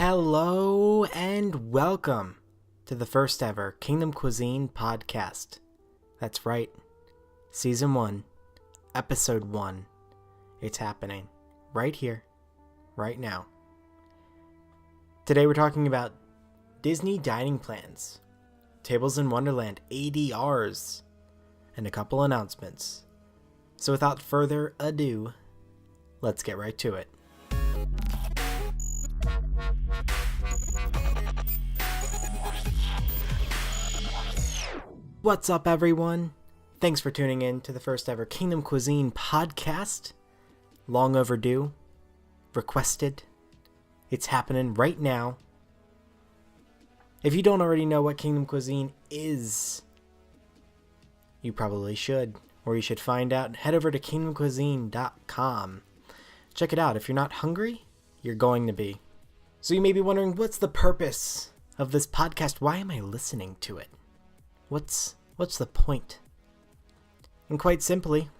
Hello and welcome to the first ever Kingdom Cuisine Podcast. That's right, Season 1, Episode 1. It's happening right here, right now. Today we're talking about Disney dining plans, Tables in Wonderland ADRs, and a couple announcements. So without further ado, let's get right to it. What's up, everyone? Thanks for tuning in to the first ever Kingdom Cuisine Podcast. Long overdue. Requested. It's happening right now. If you don't already know what Kingdom Cuisine is, you probably should. Or you should find out. Head over to kingdomcuisine.com. Check it out. If you're not hungry, you're going to be. So you may be wondering, what's the purpose of this podcast? Why am I listening to it? What's the point? And quite simply,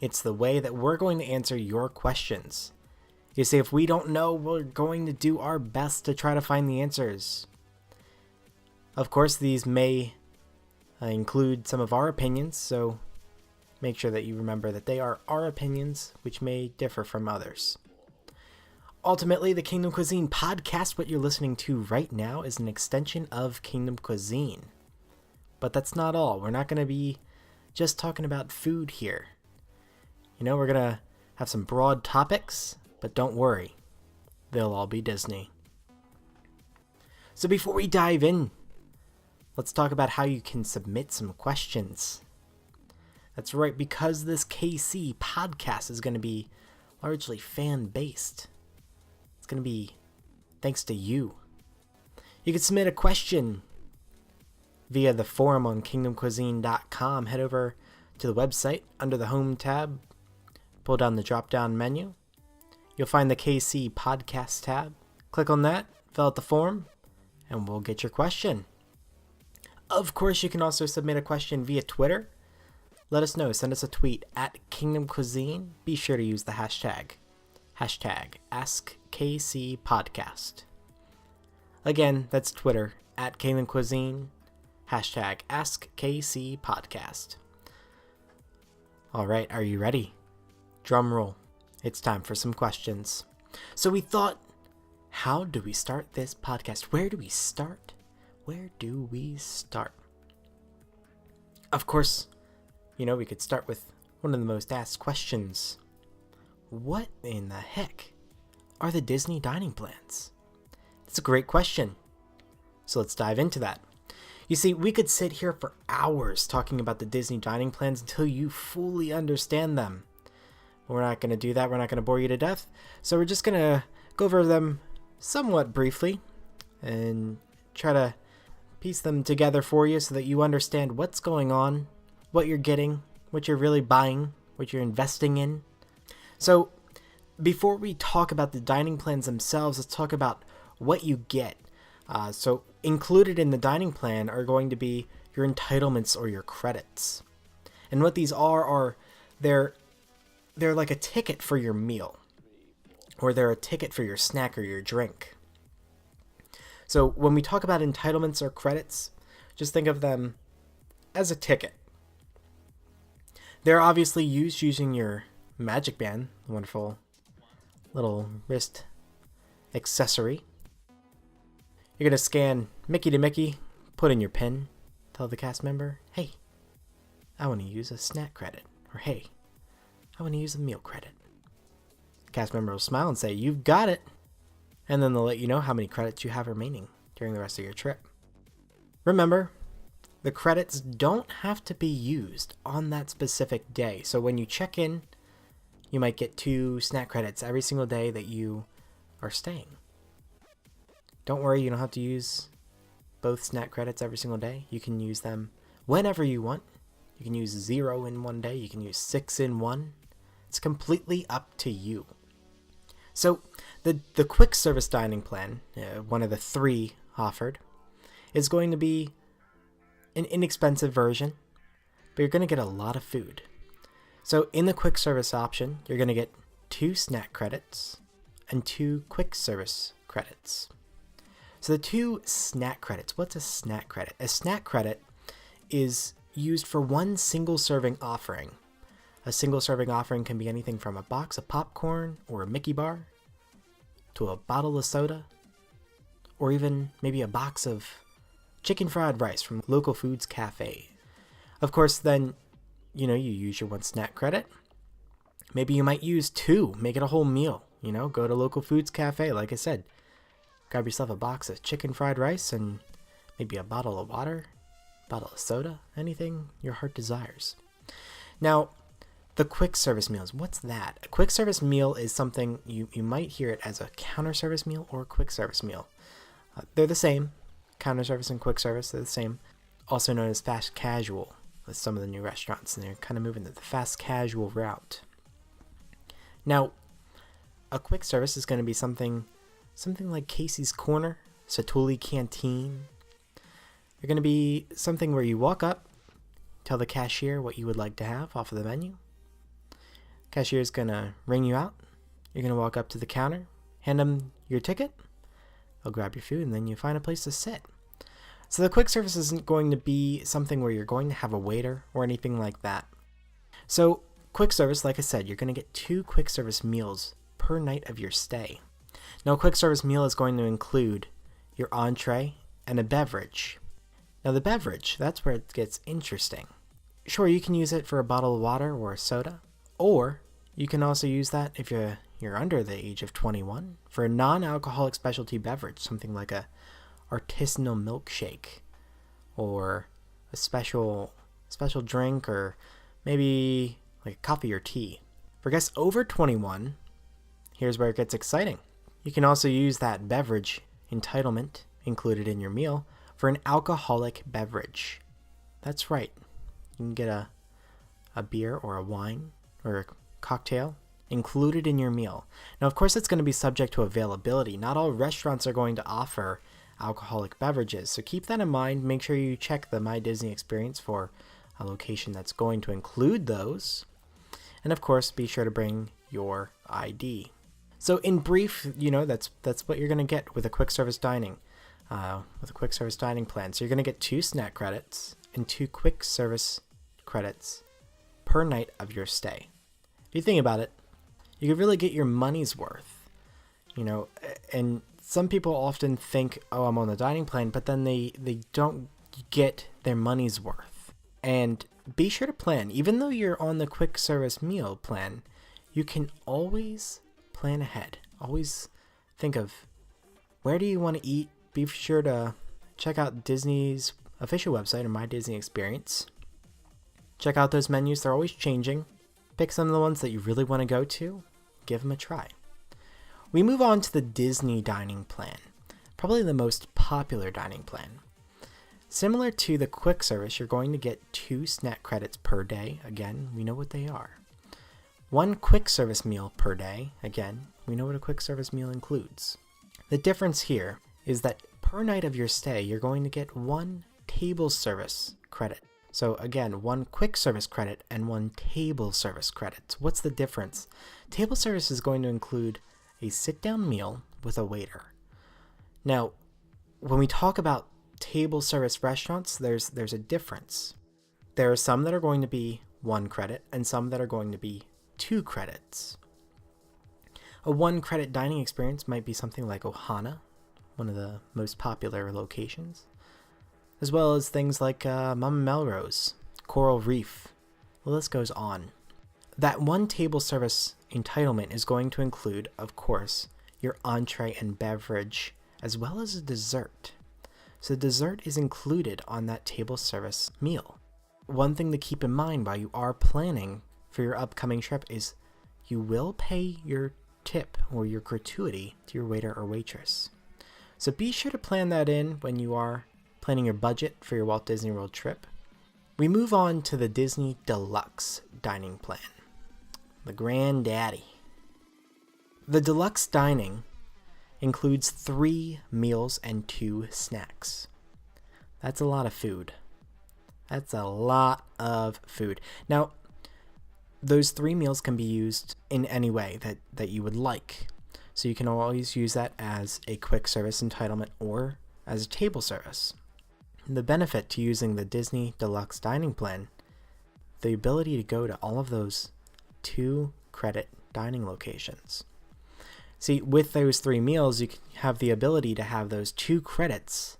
it's the way that we're going to answer your questions. You see, if we don't know, we're going to do our best to try to find the answers. Of course, these may include some of our opinions, so make sure that you remember that they are our opinions, which may differ from others. Ultimately, the Kingdom Cuisine Podcast, what you're listening to right now, is an extension of Kingdom Cuisine. But that's not all. We're not going to be just talking about food here. You know, we're going to have some broad topics, but don't worry. They'll all be Disney. So before we dive in, let's talk about how you can submit some questions. That's right, because this KC podcast is going to be largely fan-based. It's going to be thanks to you. You can submit a question via the forum on kingdomcuisine.com. Head over to the website under the Home tab. Pull down the drop-down menu. You'll find the KC Podcast tab. Click on that, fill out the form, and we'll get your question. Of course, you can also submit a question via Twitter. Let us know. Send us a tweet at Kingdom Cuisine. Be sure to use the hashtag AskKCPodcast. Again, that's Twitter at Kingdom Cuisine. Hashtag AskKCPodcast. Alright, are you ready? Drum roll. It's time for some questions. So we thought, how do we start this podcast? Where do we start? Of course, we could start with one of the most asked questions. What in the heck are the Disney dining plans? It's a great question. So let's dive into that. You see, we could sit here for hours talking about the Disney dining plans until you fully understand them. But we're not going to do that. We're not going to bore you to death. So we're just going to go over them somewhat briefly and try to piece them together for you so that you understand what's going on, what you're getting, what you're really buying, what you're investing in. So before we talk about the dining plans themselves, let's talk about what you get. So included in the dining plan are going to be your entitlements or your credits. And what these are they're like a ticket for your meal, or they're a ticket for your snack or your drink. So when we talk about entitlements or credits, just think of them as a ticket. They're obviously used using your Magic Band, the wonderful little wrist accessory. You're going to scan Mickey to Mickey, put in your PIN, tell the cast member, hey, I want to use a snack credit, or hey, I want to use a meal credit. The cast member will smile and say, you've got it, and then they'll let you know how many credits you have remaining during the rest of your trip. Remember, the credits don't have to be used on that specific day, so when you check in, you might get 2 snack credits every single day that you are staying. Don't worry, you don't have to use both snack credits every single day. You can use them whenever you want. You can use 0 in one day. You can use 6 in one. It's completely up to you. So the quick service dining plan, one of the 3 offered, is going to be an inexpensive version, but you're going to get a lot of food. So in the quick service option, you're going to get 2 snack credits and 2 quick service credits. So the 2 snack credits. What's a snack credit? A snack credit is used for one single serving offering. A single serving offering can be anything from a box of popcorn or a Mickey bar to a bottle of soda, or even maybe a box of chicken fried rice from local foods cafe. Of course, then, you use your 1 snack credit. Maybe you might use 2, make it a whole meal. Go to local foods cafe, like I said. Grab yourself a box of chicken fried rice and maybe a bottle of water, bottle of soda, anything your heart desires. Now, the quick service meals, what's that? A quick service meal is something you might hear it as a counter service meal or a quick service meal. They're the same. Counter service and quick service, they're the same. Also known as fast casual with some of the new restaurants, and they're kind of moving to the fast casual route. Now, a quick service is going to be something like Casey's Corner, Satuli Canteen. They're going to be something where you walk up, tell the cashier what you would like to have off of the menu. Cashier's going to ring you out. You're going to walk up to the counter, hand them your ticket. They'll grab your food, and then you find a place to sit. So the quick service isn't going to be something where you're going to have a waiter or anything like that. So quick service, like I said, you're going to get 2 quick service meals per night of your stay. Now, a quick service meal is going to include your entree and a beverage. Now, the beverage, that's where it gets interesting. Sure, you can use it for a bottle of water or a soda, or you can also use that if you're under the age of 21 for a non-alcoholic specialty beverage, something like a artisanal milkshake or a special drink, or maybe like coffee or tea. For guests over 21, here's where it gets exciting. You can also use that beverage entitlement included in your meal for an alcoholic beverage. That's right. You can get a beer or a wine or a cocktail included in your meal. Now, of course, it's going to be subject to availability. Not all restaurants are going to offer alcoholic beverages, so keep that in mind. Make sure you check the My Disney experience for a location that's going to include those. And of course, be sure to bring your ID. So in brief, that's what you're going to get with a quick service dining, with a quick service dining plan. So you're going to get 2 snack credits and 2 quick service credits per night of your stay. If you think about it, you could really get your money's worth, and some people often think, oh, I'm on the dining plan, but then they don't get their money's worth. And be sure to plan. Even though you're on the quick service meal plan, you can always plan ahead. Always think of where do you want to eat. Be sure to check out Disney's official website or My Disney Experience. Check out those menus. They're always changing. Pick some of the ones that you really want to go to. Give them a try. We move on to the Disney dining plan, probably the most popular dining plan. Similar to the quick service, you're going to get 2 snack credits per day. Again, we know what they are. 1 quick service meal per day. Again, we know what a quick service meal includes. The difference here is that per night of your stay, you're going to get 1 table service credit. So again, 1 quick service credit and 1 table service credit. What's the difference? Table service is going to include a sit-down meal with a waiter. Now, when we talk about table service restaurants, there's a difference. There are some that are going to be 1 credit and some that are going to be 2 credits. A 1 credit dining experience might be something like Ohana, one of the most popular locations, as well as things like Mama Melrose, Coral Reef. The list goes on. That 1 table service entitlement is going to include, of course, your entree and beverage, as well as a dessert. So dessert is included on that table service meal. One thing to keep in mind while you are planning for your upcoming trip is you will pay your tip or your gratuity to your waiter or waitress. So be sure to plan that in when you are planning your budget for your Walt Disney World trip. We move on to the Disney Deluxe Dining Plan, the granddaddy. The deluxe dining includes 3 meals and 2 snacks. That's a lot of food. That's a lot of food. Now, those 3 meals can be used in any way that you would like. So you can always use that as a quick service entitlement or as a table service. The benefit to using the Disney Deluxe Dining Plan, the ability to go to all of those 2-credit dining locations. See, with those 3 meals, you can have the ability to have those 2 credits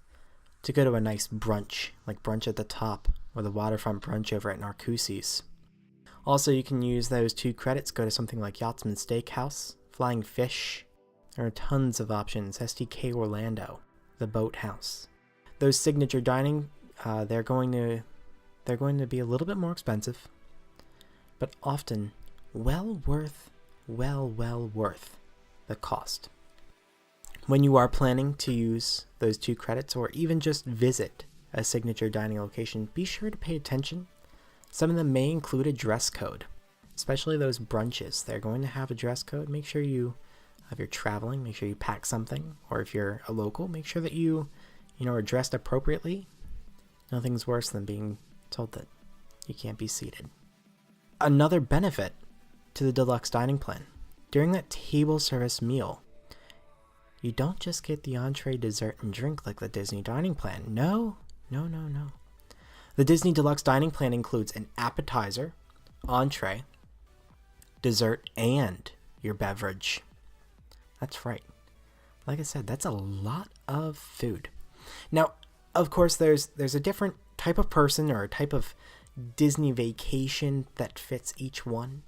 to go to a nice brunch, like Brunch at the Top or the Waterfront Brunch over at Narcoossee's. Also, you can use those 2 credits, go to something like Yachtsman Steakhouse, Flying Fish. There are tons of options. STK Orlando, the Boathouse. Those signature dining, they're going to be a little bit more expensive, but often well worth the cost. When you are planning to use those 2 credits or even just visit a signature dining location, be sure to pay attention. Some of them may include a dress code, especially those brunches. They're going to have a dress code. Make sure if you're traveling, make sure you pack something, or if you're a local, make sure that you are dressed appropriately. Nothing's worse than being told that you can't be seated. Another benefit to the Deluxe Dining Plan, during that table service meal, you don't just get the entree, dessert, and drink like the Disney Dining Plan. No. The Disney Deluxe Dining Plan includes an appetizer, entree, dessert, and your beverage. That's right. Like I said, that's a lot of food. Now, of course, there's a different type of person or a type of Disney vacation that fits each one.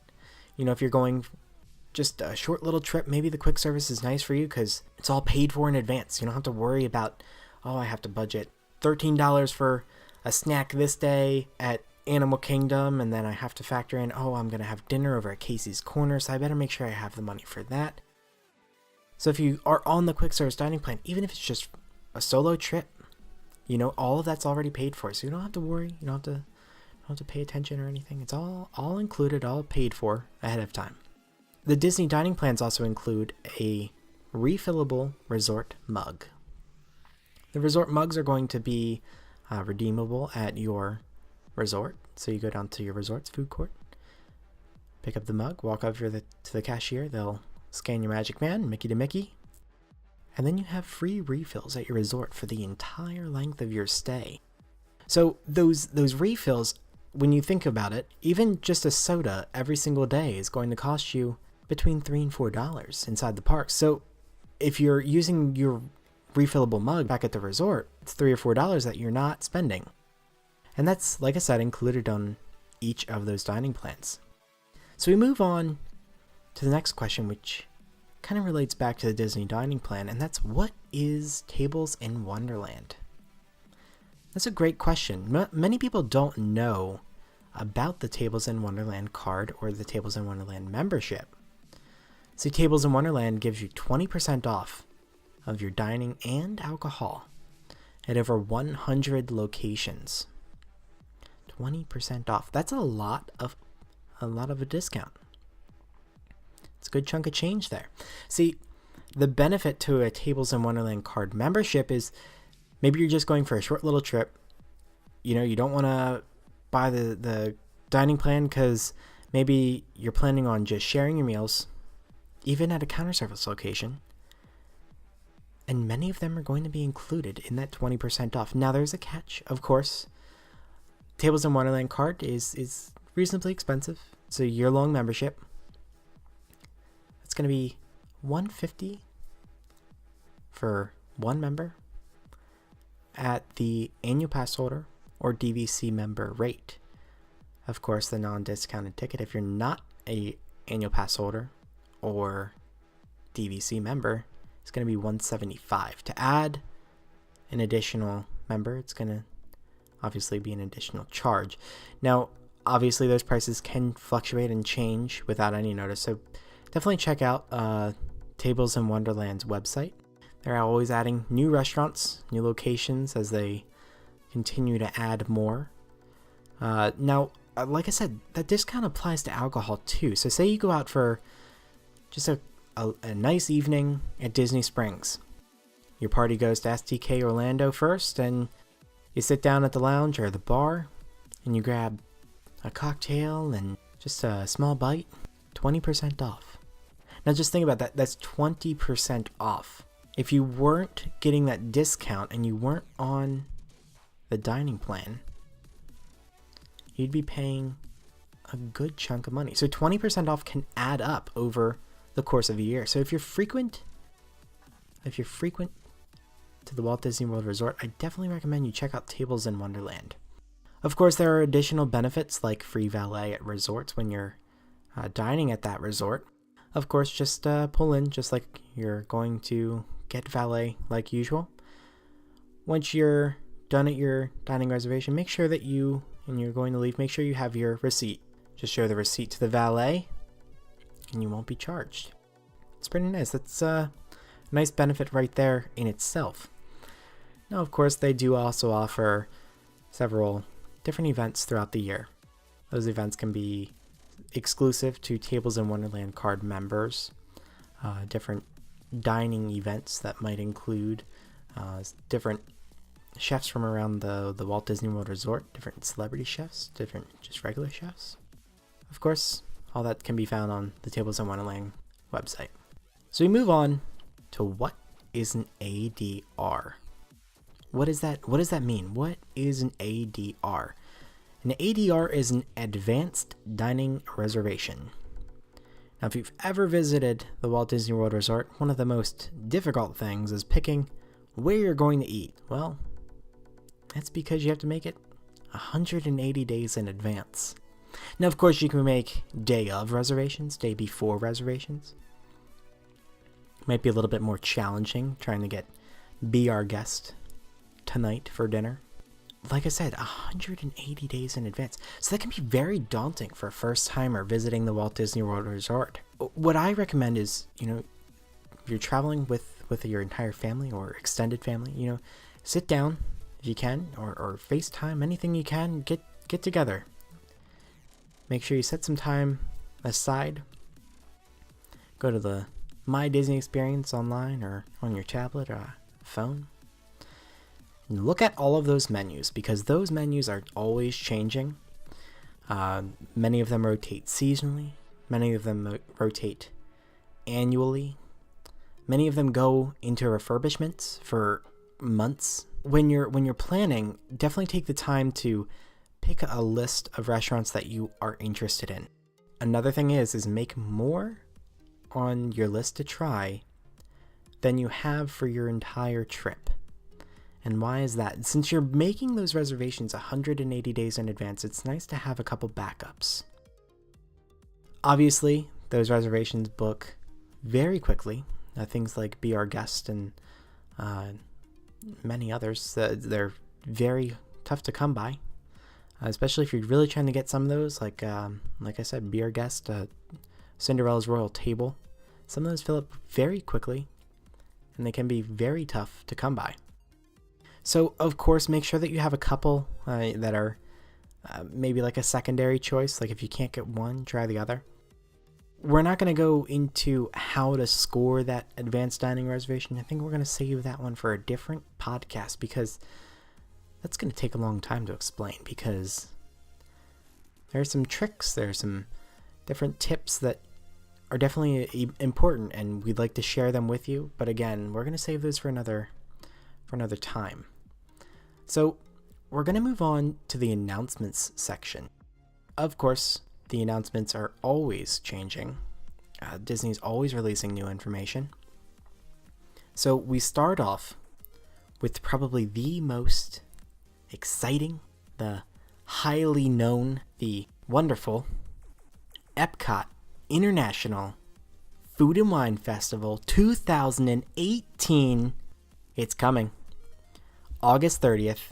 If you're going just a short little trip, maybe the quick service is nice for you because it's all paid for in advance. You don't have to worry about, I have to budget $13 for a snack this day at Animal Kingdom, and then I have to factor in, I'm going to have dinner over at Casey's Corner, so I better make sure I have the money for that. So if you are on the quick service dining plan, even if it's just a solo trip, all of that's already paid for, so you don't have to worry. You don't have to pay attention or anything. It's all included, all paid for ahead of time. The Disney dining plans also include a refillable resort mug. The resort mugs are going to be redeemable at your resort. So you go down to your resort's food court, pick up the mug, walk over to the cashier. They'll scan your Magic Man, Mickey to Mickey, and then you have free refills at your resort for the entire length of your stay. So those refills, when you think about it, even just a soda every single day is going to cost you between $3 and $4 inside the park. So if you're using your refillable mug back at the resort, it's $3 or $4 that you're not spending. And that's, like I said, included on each of those dining plans. So we move on to the next question, which kind of relates back to the Disney dining plan, and that's, what is Tables in Wonderland? That's a great question. Many people don't know about the Tables in Wonderland card or the Tables in Wonderland membership. See, Tables in Wonderland gives you 20% off of your dining and alcohol at over 100 locations. 20% off. That's a lot of a discount. It's a good chunk of change there. See, the benefit to a Tables in Wonderland card membership is maybe you're just going for a short little trip. You don't want to buy the dining plan because maybe you're planning on just sharing your meals, even at a counter service location. And many of them are going to be included in that 20% off. Now, there's a catch, of course. Tables in Wonderland card is reasonably expensive. It's a year-long membership. It's going to be $150 for one member at the annual pass holder or DVC member rate. Of course, the non-discounted ticket, if you're not a annual pass holder or DVC member, it's going to be $175. To add an additional member, it's going to obviously be an additional charge. Now, obviously, those prices can fluctuate and change without any notice, so definitely check out Tables in Wonderland's website. They're always adding new restaurants, new locations as they continue to add more. Now, like I said, that discount applies to alcohol too. So say you go out for just a nice evening at Disney Springs. Your party goes to STK Orlando first, and you sit down at the lounge or the bar, and you grab a cocktail and just a small bite, 20% off. Now just think about that. That's 20% off. If you weren't getting that discount and you weren't on the dining plan, you'd be paying a good chunk of money. So 20% off can add up over the course of a year. So if you're frequent to the Walt Disney World Resort, I definitely recommend you check out Tables in Wonderland. Of course, there are additional benefits like free valet at resorts when you're dining at that resort. Of course, just pull in just like you're going to get valet like usual. Once you're done at your dining reservation, make sure that and you're going to leave, make sure you have your receipt. Just show the receipt to the valet and you won't be charged. It's pretty nice. That's a nice benefit right there in itself. Now, of course, they do also offer several different events throughout the year. Those events can be exclusive to Tables in Wonderland card members, different dining events that might include different chefs from around the Walt Disney World Resort, different celebrity chefs, different just regular chefs. Of course, all that can be found on the Tables in Wonderland website. So we move on to what is an ADR. What does that mean? What is an ADR? An ADR is an advanced dining reservation. Now, if you've ever visited the Walt Disney World Resort, one of the most difficult things is picking where you're going to eat. Well, that's because you have to make it 180 days in advance. Now, of course, you can make day of reservations, day before reservations. Might be a little bit more challenging trying to be our guest tonight for dinner. Like I said, 180 days in advance. So that can be very daunting for a first timer visiting the Walt Disney World Resort. What I recommend is, if you're traveling with your entire family or extended family, sit down if you can, or FaceTime, anything you can, get together. Make sure you set some time aside. Go to the My Disney Experience online or on your tablet or phone. And look at all of those menus, because those menus are always changing. Many of them rotate seasonally. Many of them rotate annually. Many of them go into refurbishments for months. When you're planning, definitely take the time to pick a list of restaurants that you are interested in. Another thing is make more on your list to try than you have for your entire trip. And why is that? Since you're making those reservations 180 days in advance, it's nice to have a couple backups. Obviously, those reservations book very quickly. Things like Be Our Guest and many others, they're very tough to come by. Especially if you're really trying to get some of those, like I said, Be Our Guest, Cinderella's Royal Table. Some of those fill up very quickly, and they can be very tough to come by. So, of course, make sure that you have a couple that are maybe like a secondary choice. Like if you can't get one, try the other. We're not going to go into how to score that advanced dining reservation. I think we're going to save that one for a different podcast, because that's going to take a long time to explain, because there are some tricks, there are some different tips that are definitely important, and we'd like to share them with you. But again, we're going to save those for another time. So we're going to move on to the announcements section. Of course, the announcements are always changing. Disney's always releasing new information. So we start off with probably the most exciting, the highly known, the wonderful Epcot International Food and Wine Festival 2018. It's coming. August 30th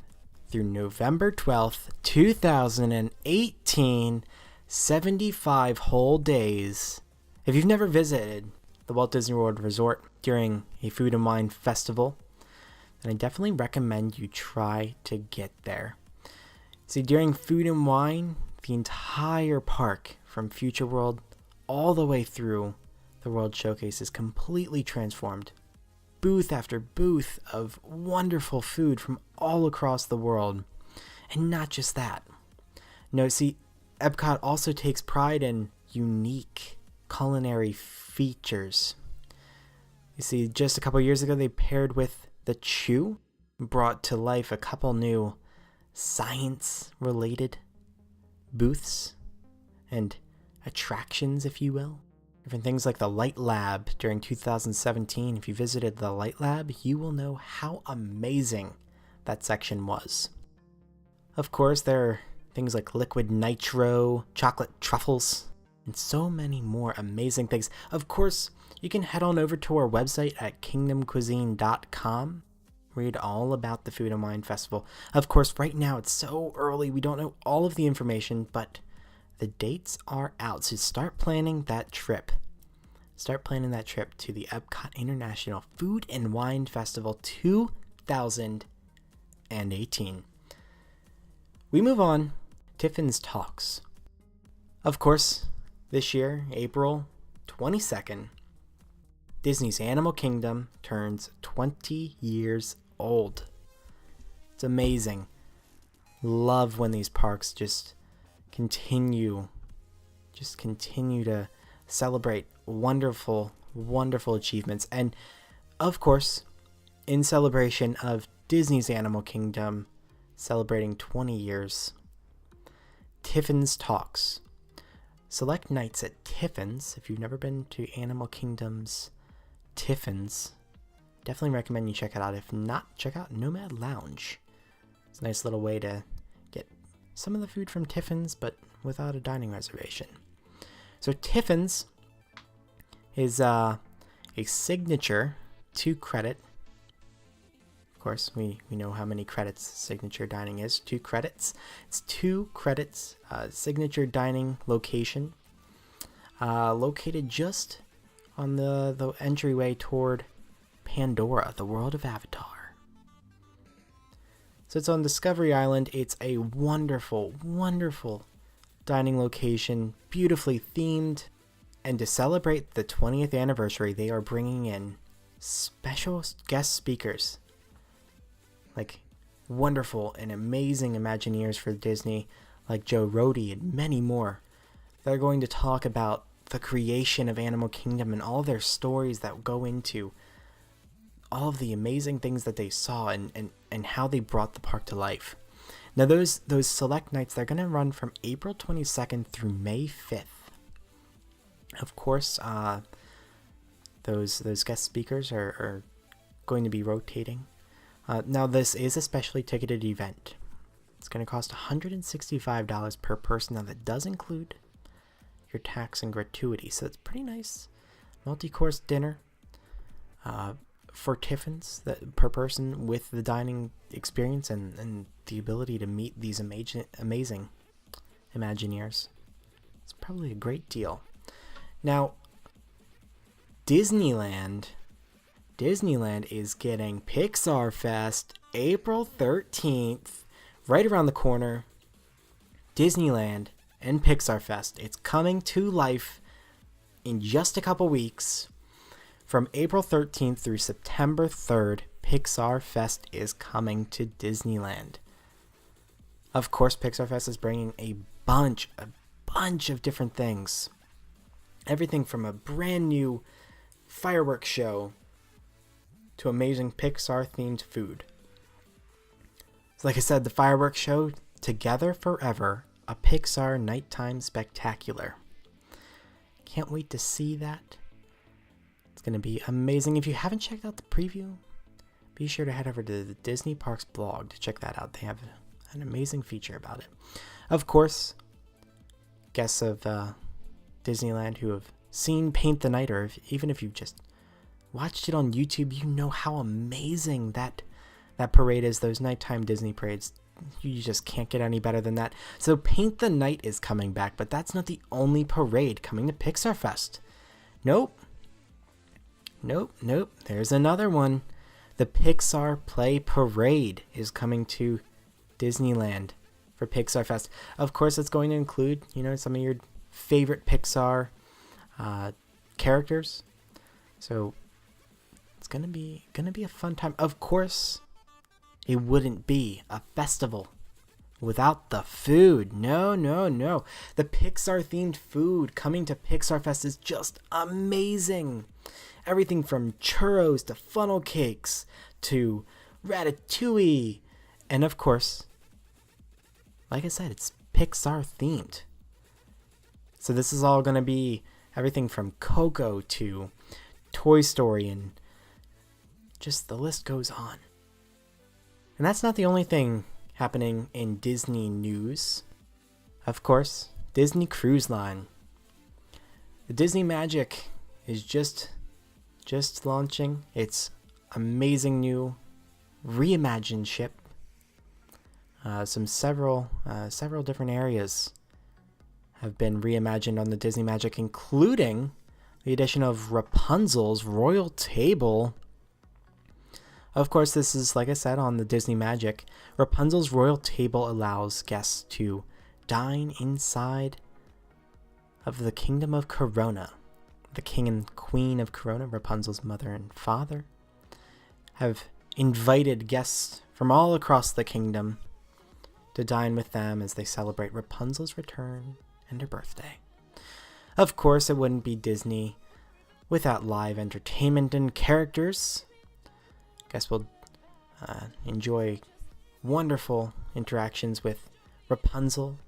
through November 12th, 2018. 75 whole days. If you've never visited the Walt Disney World Resort during a food and wine festival, then I definitely recommend you try to get there. See, during food and wine, the entire park from Future World all the way through the World Showcase is completely transformed. Booth after booth of wonderful food from all across the world. And not just that. No, see, Epcot also takes pride in unique culinary features. You see, just a couple years ago, they paired with the Chew, brought to life a couple new science-related booths and attractions, if you will. Different things like the Light Lab during 2017. If you visited the Light Lab, you will know how amazing that section was. Of course, there are things like liquid nitro, chocolate truffles, and so many more amazing things. Of course, you can head on over to our website at kingdomcuisine.com. Read all about the Food and Wine Festival. Of course, right now it's so early, we don't know all of the information, but the dates are out, so start planning that trip. Start planning that trip to the Epcot International Food and Wine Festival 2018. We move on. Tiffin's Talks. Of course, this year, April 22nd, Disney's Animal Kingdom turns 20 years old. It's amazing. Love when these parks just continue to celebrate wonderful achievements. And of course, in celebration of Disney's Animal Kingdom celebrating 20 years, Tiffin's Talks. Select nights at Tiffin's. If you've never been to Animal Kingdom's Tiffin's, definitely recommend you check it out. If not, check out Nomad Lounge. It's a nice little way to get some of the food from Tiffin's, but without a dining reservation. So Tiffin's is a signature 2-credit. Of course, we know how many credits signature dining is. 2 credits. It's 2 credits signature dining location, located just on the entryway toward Pandora, the world of Avatar. So it's on Discovery Island. It's a wonderful dining location, beautifully themed. And to celebrate the 20th anniversary, they are bringing in special guest speakers, like wonderful and amazing Imagineers for Disney, like Joe Rohde and many more. They're going to talk about the creation of Animal Kingdom and all their stories that go into all of the amazing things that they saw and how they brought the park to life. Now those select nights, they're going to run from April 22nd through May 5th. Of course, those guest speakers are going to be rotating. Now this is a specially ticketed event. It's going to cost $165 per person. Now that does include your tax and gratuity, so it's pretty nice multi-course dinner for Tiffin's per person, with the dining experience and the ability to meet these amazing Imagineers. It's probably a great deal. Now, Disneyland is getting Pixar Fest April 13th, right around the corner. Disneyland and Pixar Fest. It's coming to life in just a couple weeks. From April 13th through September 3rd, Pixar Fest is coming to Disneyland. Of course, Pixar Fest is bringing a bunch of different things. Everything from a brand new fireworks show to amazing Pixar-themed food. So like I said, the fireworks show, Together Forever, a Pixar nighttime spectacular. Can't wait to see that. It's going to be amazing. If you haven't checked out the preview, be sure to head over to the Disney Parks blog to check that out. They have an amazing feature about it. Of course, guests of Disneyland who have seen Paint the Night, or even if you've just watched it on YouTube, you know how amazing that parade is. Those nighttime Disney parades, you just can't get any better than that. So Paint the Night is coming back, but that's not the only parade coming to Pixar Fest. Nope. There's another one. The Pixar Play Parade is coming to Disneyland for Pixar Fest. Of course, it's going to include, some of your favorite Pixar characters. So it's gonna be a fun time. Of course, it wouldn't be a festival without the food. No. The Pixar-themed food coming to Pixar Fest is just amazing. Everything from churros to funnel cakes to ratatouille. And of course, like I said, it's Pixar-themed. So this is all going to be everything from Coco to Toy Story, and just the list goes on. And that's not the only thing happening in Disney news. Of course, Disney Cruise Line. The Disney Magic is just launching its amazing new reimagined ship. Several different areas have been reimagined on the Disney Magic, including the addition of Rapunzel's Royal Table. Of course, this is, like I said, on the Disney Magic. Rapunzel's Royal Table allows guests to dine inside of the Kingdom of Corona. The King and Queen of Corona, Rapunzel's mother and father, have invited guests from all across the kingdom to dine with them as they celebrate Rapunzel's return and her birthday. Of course, it wouldn't be Disney without live entertainment and characters. Guests will enjoy wonderful interactions with Rapunzel,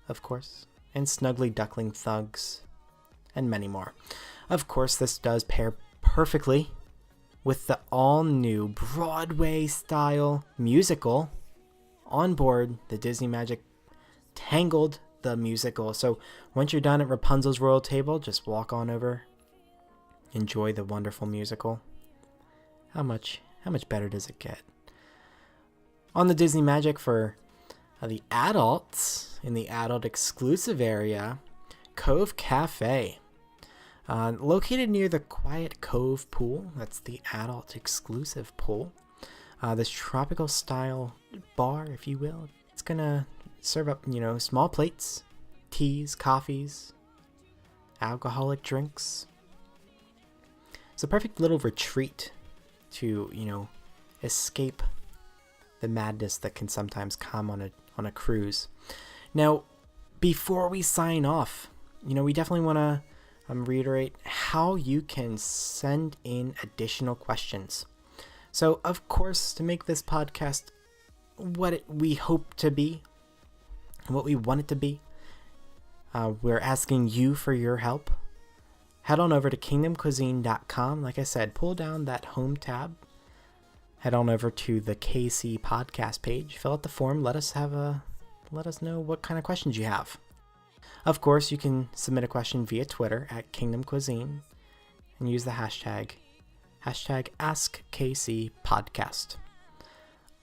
of course, and Snuggly Duckling Thugs, and many more. Of course, this does pair perfectly with the all-new Broadway-style musical on board the Disney Magic Tangled the musical. So once you're done at Rapunzel's Royal Table, just walk on over, enjoy the wonderful musical. How much better does it get? On the Disney Magic for the adults, in the adult exclusive area, Cove Cafe. Located near the Quiet Cove pool, that's the adult exclusive pool. This tropical style bar, if you will, it's gonna serve up, small plates, teas, coffees, alcoholic drinks. It's a perfect little retreat to, escape the madness that can sometimes come on a cruise. Now, before we sign off, we definitely want to reiterate how you can send in additional questions. So, of course, to make this podcast what we hope to be, what we want it to be, we're asking you for your help. Head on over to kingdomcuisine.com. Like I said, pull down that home tab. Head on over to the KC podcast page. Fill out the form. Let us know what kind of questions you have. Of course, you can submit a question via Twitter at Kingdom Cuisine and use the hashtag AskKCPodcast.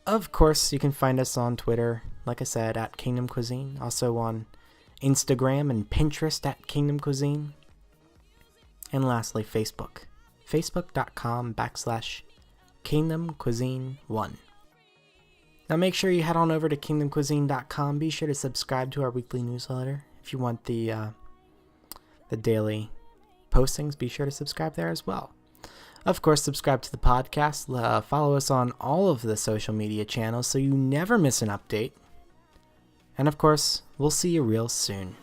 Of course, you can find us on Twitter, like I said, at Kingdom Cuisine. Also on Instagram and Pinterest at Kingdom Cuisine. And lastly, Facebook. Facebook.com/Kingdom Cuisine 1. Now make sure you head on over to kingdomcuisine.com. Be sure to subscribe to our weekly newsletter. If you want the daily postings, be sure to subscribe there as well. Of course, subscribe to the podcast. Follow us on all of the social media channels so you never miss an update. And of course, we'll see you real soon.